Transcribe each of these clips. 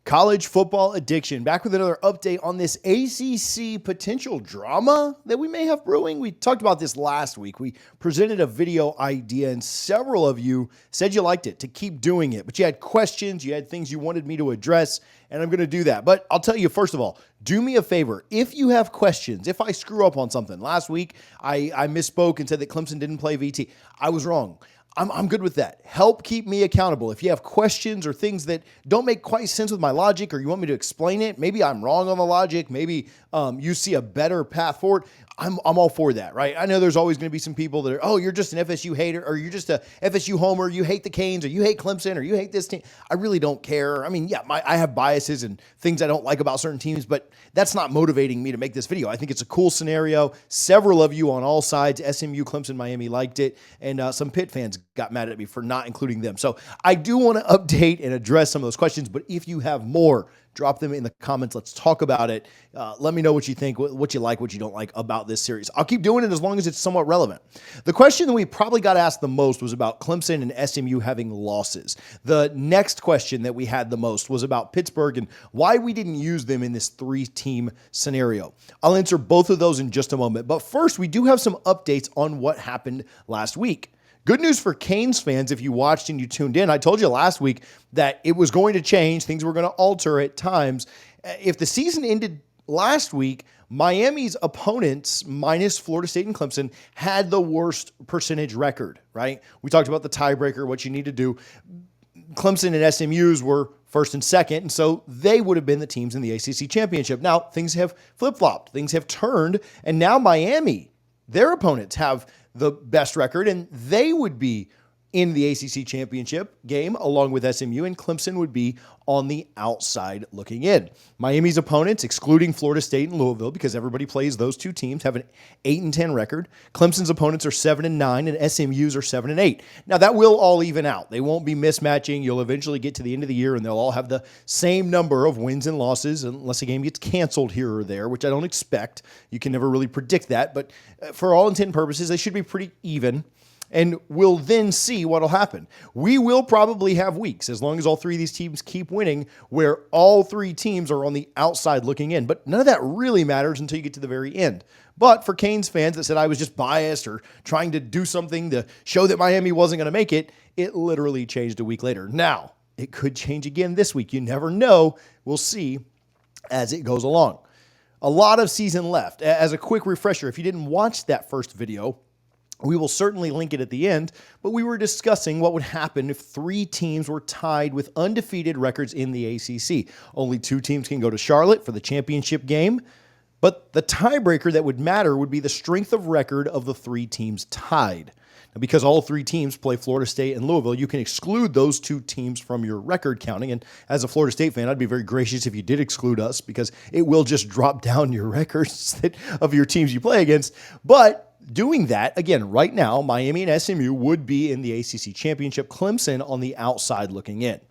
College football addiction. Back with another update on this ACC potential drama that we may have brewing. We talked about this last week. We presented a video idea and several of you said you liked it, to keep doing it. But you had questions, you had things you wanted me to address, and I'm going to do that. But I'll tell you, first of all, do me a favor. If you have questions, if I screw up on something, last week I misspoke and said that Clemson didn't play VT. I was wrong. I'm good with that. Help keep me accountable. If you have questions or things that don't make quite sense with my logic, or you want me to explain it, maybe I'm wrong on the logic, maybe you see a better path forward, I'm all for that, right? I know there's always going to be some people that are, oh, you're just an FSU hater, or you're just a FSU homer, you hate the Canes, or you hate Clemson, or you hate this team. I really don't care. I mean, yeah, I have biases and things I don't like about certain teams, but that's not motivating me to make this video. I think it's a cool scenario. Several of you on all sides, SMU, Clemson, Miami, liked it, and some Pitt fans got mad at me for not including them. So I do want to update and address some of those questions, but if you have more, drop them in the comments. Let's talk about it. Let me know what you think, what you like, what you don't like about this series. I'll keep doing it as long as it's somewhat relevant. The question that we probably got asked the most was about Clemson and SMU having losses. The next question that we had the most was about Pittsburgh and why we didn't use them in this three-team scenario. I'll answer both of those in just a moment. But first, we do have some updates on what happened last week. Good news for Canes fans if you watched and you tuned in. I told you last week that it was going to change. Things were going to alter at times. If the season ended last week, Miami's opponents, minus Florida State and Clemson, had the worst percentage record, right? We talked about the tiebreaker, what you need to do. Clemson and SMU's were first and second, and so they would have been the teams in the ACC championship. Now, things have flip-flopped. Things have turned, and now Miami, their opponents, have the best record, and they would be in the ACC championship game along with SMU, and Clemson would be on the outside looking in. Miami's opponents, excluding Florida State and Louisville, because everybody plays those two teams, have an 8-10 record. Clemson's opponents are 7-9, and SMU's are 7-8. Now, that will all even out. They won't be mismatching. You'll eventually get to the end of the year, and they'll all have the same number of wins and losses, unless a game gets canceled here or there, which I don't expect. You can never really predict that, but for all intent and purposes, they should be pretty even. And we'll then see what will happen. We will probably have weeks, as long as all three of these teams keep winning, where all three teams are on the outside looking in. But none of that really matters until you get to the very end. But for Canes fans that said I was just biased or trying to do something to show that Miami wasn't going to make it, it literally changed a week later. Now, it could change again this week. You never know. We'll see as it goes along. A lot of season left. As a quick refresher, if you didn't watch that first video, we will certainly link it at the end, but we were discussing what would happen if three teams were tied with undefeated records in the ACC. Only two teams can go to Charlotte for the championship game, but the tiebreaker that would matter would be the strength of record of the three teams tied. Now, because all three teams play Florida State and Louisville, you can exclude those two teams from your record counting, and as a Florida State fan, I'd be very gracious if you did exclude us, because it will just drop down your records of your teams you play against, but doing that, again, right now, Miami and SMU would be in the ACC championship, Clemson on the outside looking in.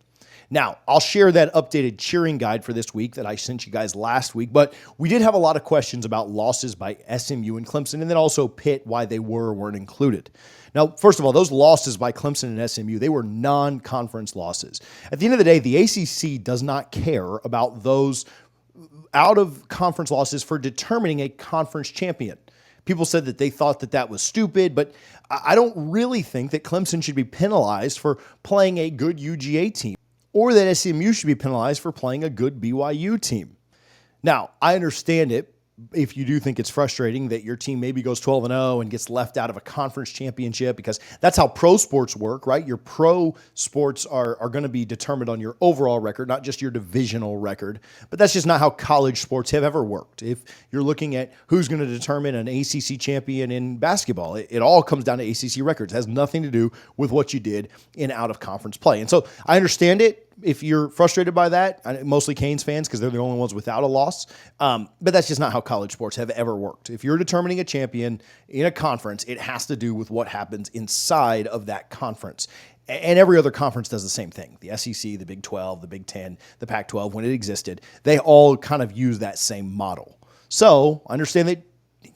Now, I'll share that updated cheering guide for this week that I sent you guys last week, but we did have a lot of questions about losses by SMU and Clemson, and then also Pitt, why they were or weren't included. Now, first of all, those losses by Clemson and SMU, they were non-conference losses. At the end of the day, the ACC does not care about those out-of-conference losses for determining a conference champion. People said that they thought that that was stupid, but I don't really think that Clemson should be penalized for playing a good UGA team, or that SMU should be penalized for playing a good BYU team. Now, I understand it if you do think it's frustrating that your team maybe goes 12-0 and gets left out of a conference championship, because that's how pro sports work, right? Your pro sports are going to be determined on your overall record, not just your divisional record. But that's just not how college sports have ever worked. If you're looking at who's going to determine an ACC champion in basketball, it all comes down to ACC records. It has nothing to do with what you did in out-of-conference play. And so I understand it. If you're frustrated by that, mostly Canes fans, because they're the only ones without a loss. But that's just not how college sports have ever worked. If you're determining a champion in a conference, it has to do with what happens inside of that conference. And every other conference does the same thing. The SEC, the Big 12, the Big 10, the Pac-12, when it existed, they all kind of use that same model. So I understand that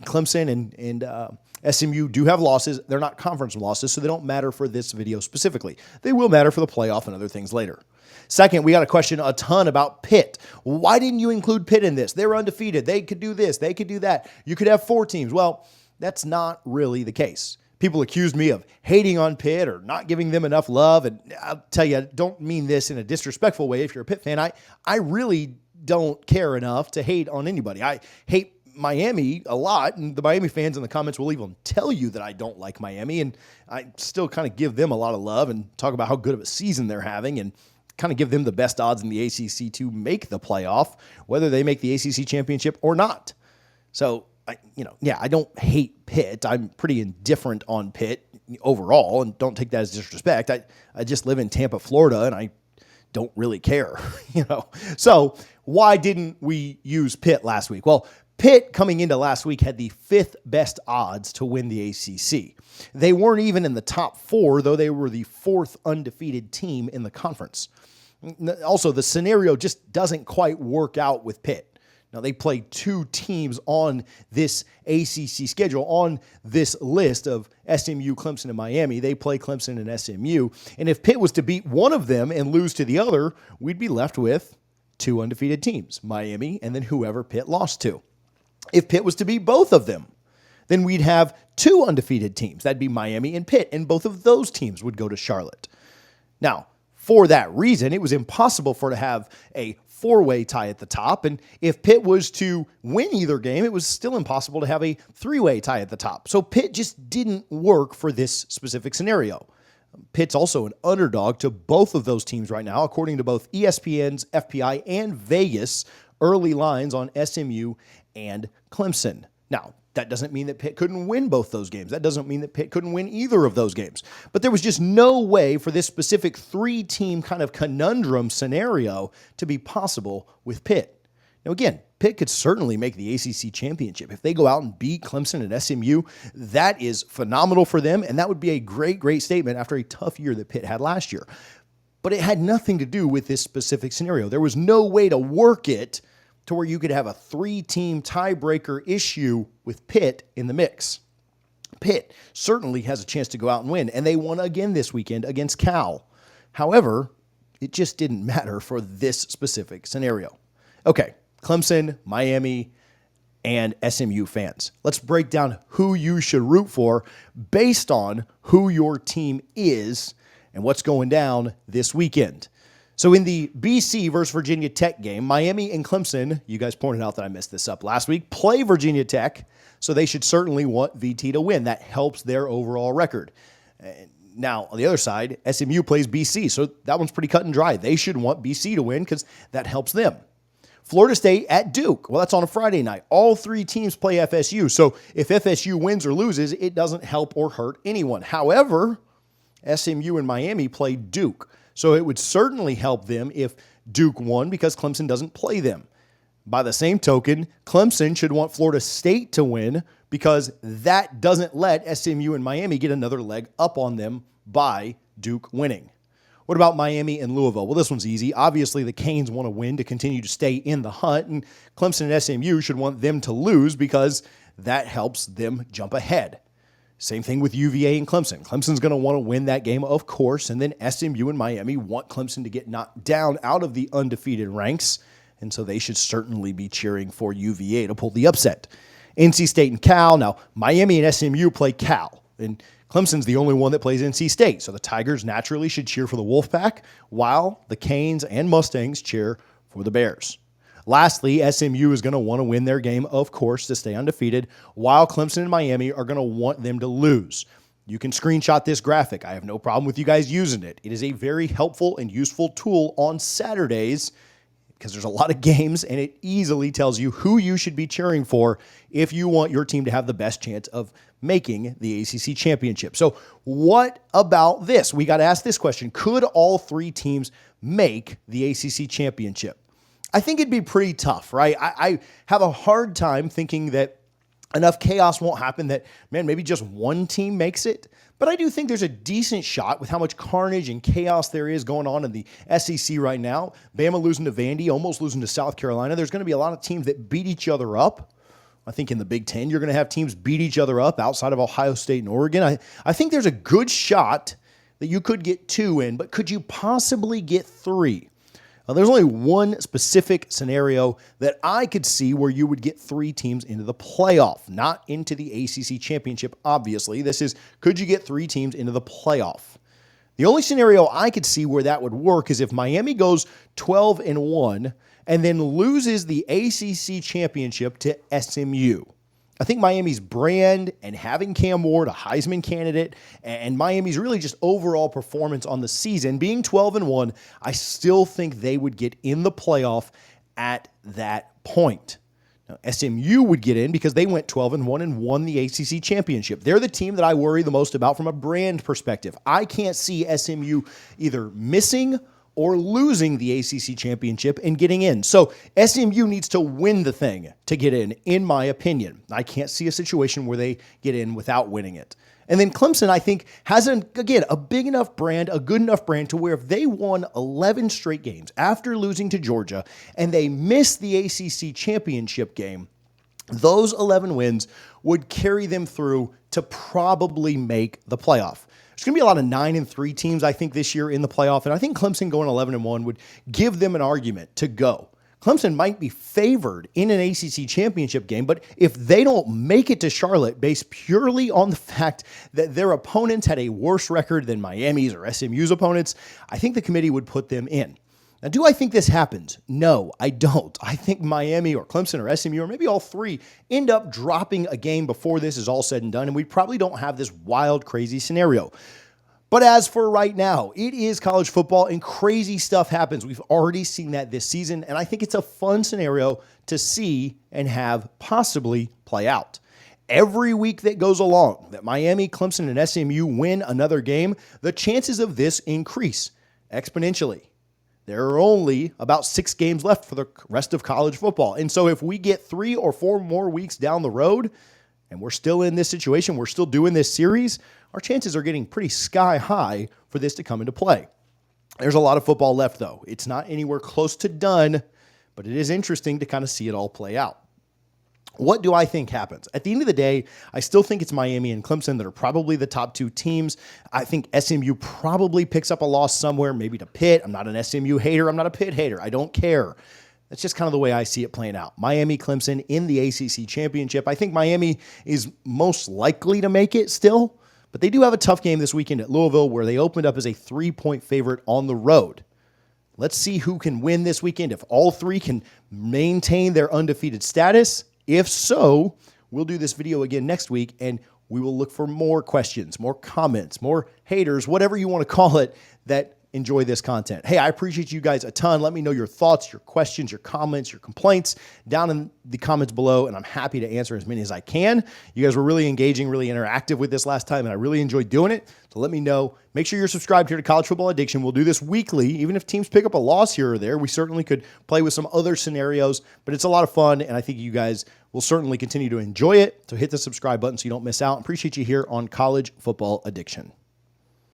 Clemson and SMU do have losses. They're not conference losses, so they don't matter for this video specifically. They will matter for the playoff and other things later. Second, we got a question a ton about Pitt. Why didn't you include Pitt in this? They're undefeated. They could do this. They could do that. You could have 4 teams. Well, that's not really the case. People accuse me of hating on Pitt or not giving them enough love. And I'll tell you, I don't mean this in a disrespectful way. If you're a Pitt fan, I really don't care enough to hate on anybody. I hate Miami a lot, and the Miami fans in the comments will even tell you that I don't like Miami, and I still kind of give them a lot of love and talk about how good of a season they're having and kind of give them the best odds in the ACC to make the playoff, whether they make the ACC championship or not. So, I don't hate Pitt. I'm pretty indifferent on Pitt overall, and don't take that as disrespect. I just live in Tampa, Florida, and I don't really care, So why didn't we use Pitt last week? Well, Pitt coming into last week had the 5th best odds to win the ACC. They weren't even in the top 4, though they were the 4th undefeated team in the conference. Also, the scenario just doesn't quite work out with Pitt. Now, they play 2 teams on this ACC schedule, on this list of SMU, Clemson, and Miami. They play Clemson and SMU. And if Pitt was to beat one of them and lose to the other, we'd be left with 2 undefeated teams, Miami and then whoever Pitt lost to. If Pitt was to beat both of them, then we'd have 2 undefeated teams. That'd be Miami and Pitt, and both of those teams would go to Charlotte. Now, for that reason, it was impossible to have a 4-way tie at the top, and if Pitt was to win either game, it was still impossible to have a 3-way tie at the top. So Pitt just didn't work for this specific scenario. Pitt's also an underdog to both of those teams right now, according to both ESPN's FPI and Vegas early lines on SMU and Clemson. Now, that doesn't mean that Pitt couldn't win both those games. That doesn't mean that Pitt couldn't win either of those games. But there was just no way for this specific 3-team kind of conundrum scenario to be possible with Pitt. Now, again, Pitt could certainly make the ACC championship. If they go out and beat Clemson and SMU, that is phenomenal for them, and that would be a great, great statement after a tough year that Pitt had last year. But it had nothing to do with this specific scenario. There was no way to work it to where you could have a 3-team tiebreaker issue with Pitt in the mix. Pitt certainly has a chance to go out and win, and they won again this weekend against Cal. However, it just didn't matter for this specific scenario. Okay, Clemson, Miami, and SMU fans. Let's break down who you should root for based on who your team is and what's going down this weekend. So in the BC versus Virginia Tech game, Miami and Clemson, you guys pointed out that I messed this up last week, play Virginia Tech, so they should certainly want VT to win. That helps their overall record. Now, on the other side, SMU plays BC, so that one's pretty cut and dry. They should want BC to win because that helps them. Florida State at Duke. Well, that's on a Friday night. All 3 teams play FSU, so if FSU wins or loses, it doesn't help or hurt anyone. However, SMU and Miami play Duke. So it would certainly help them if Duke won because Clemson doesn't play them. By the same token, Clemson should want Florida State to win because that doesn't let SMU and Miami get another leg up on them by Duke winning. What about Miami and Louisville? Well, this one's easy. Obviously, the Canes want to win to continue to stay in the hunt, and Clemson and SMU should want them to lose because that helps them jump ahead. Same thing with UVA and Clemson. Clemson's going to want to win that game, of course, and then SMU and Miami want Clemson to get knocked down out of the undefeated ranks, and so they should certainly be cheering for UVA to pull the upset. NC State and Cal. Now, Miami and SMU play Cal, and Clemson's the only one that plays NC State, so the Tigers naturally should cheer for the Wolfpack, while the Canes and Mustangs cheer for the Bears. Lastly, SMU is going to want to win their game, of course, to stay undefeated, while Clemson and Miami are going to want them to lose. You can screenshot this graphic. I have no problem with you guys using it. It is a very helpful and useful tool on Saturdays because there's a lot of games, and it easily tells you who you should be cheering for if you want your team to have the best chance of making the ACC championship. So what about this? We got to ask this question. Could all 3 teams make the ACC championship? I think it'd be pretty tough, right? I have a hard time thinking that enough chaos won't happen that, man, maybe just one team makes it. But I do think there's a decent shot with how much carnage and chaos there is going on in the SEC right now. Bama losing to Vandy, almost losing to South Carolina. There's going to be a lot of teams that beat each other up. I think in the Big Ten, you're going to have teams beat each other up outside of Ohio State and Oregon. I think there's a good shot that you could get 2 in, but could you possibly get 3? Now, there's only one specific scenario that I could see where you would get 3 teams into the playoff, not into the ACC championship, obviously. This is, could you get 3 teams into the playoff? The only scenario I could see where that would work is if Miami goes 12-1 and then loses the ACC championship to SMU. I think Miami's brand and having Cam Ward, a Heisman candidate, and Miami's really just overall performance on the season, being 12-1, I still think they would get in the playoff at that point. Now, SMU would get in because they went 12-1 and won the ACC championship. They're the team that I worry the most about from a brand perspective. I can't see SMU either missing or losing the ACC championship and getting in. So SMU needs to win the thing to get in my opinion. I can't see a situation where they get in without winning it. And then Clemson, I think, has, a big enough brand, a good enough brand to where if they won 11 straight games after losing to Georgia and they missed the ACC championship game, those 11 wins would carry them through to probably make the playoff. There's going to be a lot of 9-3 teams, I think, this year in the playoff, and I think Clemson going 11-1 would give them an argument to go. Clemson might be favored in an ACC championship game, but if they don't make it to Charlotte based purely on the fact that their opponents had a worse record than Miami's or SMU's opponents, I think the committee would put them in. Now, do I think this happens? No, I don't. I think Miami or Clemson or SMU or maybe all 3 end up dropping a game before this is all said and done, and we probably don't have this wild, crazy scenario. But as for right now, it is college football and crazy stuff happens. We've already seen that this season, and I think it's a fun scenario to see and have possibly play out. Every week that goes along that Miami, Clemson, and SMU win another game, the chances of this increase exponentially. There are only about 6 games left for the rest of college football. And so if we get 3 or 4 more weeks down the road and we're still in this situation, we're still doing this series, our chances are getting pretty sky high for this to come into play. There's a lot of football left, though. It's not anywhere close to done, but it is interesting to kind of see it all play out. What do I think happens? At the end of the day, I still think it's Miami and Clemson that are probably the top 2 teams. I think SMU probably picks up a loss somewhere, maybe to Pitt. I'm not an SMU hater. I'm not a Pitt hater. I don't care. That's just kind of the way I see it playing out. Miami, Clemson in the ACC championship. I think Miami is most likely to make it still, but they do have a tough game this weekend at Louisville where they opened up as a 3-point favorite on the road. Let's see who can win this weekend. If all 3 can maintain their undefeated status, if so, we'll do this video again next week, and we will look for more questions, more comments, more haters, whatever you want to call it, that enjoy this content. Hey, I appreciate you guys a ton. Let me know your thoughts, your questions, your comments, your complaints down in the comments below, and I'm happy to answer as many as I can. You guys were really engaging, really interactive with this last time, and I really enjoyed doing it. So let me know. Make sure you're subscribed here to College Football Addiction. We'll do this weekly. Even if teams pick up a loss here or there, we certainly could play with some other scenarios, but it's a lot of fun, and I think you guys will certainly continue to enjoy it. So hit the subscribe button so you don't miss out. Appreciate you here on College Football Addiction.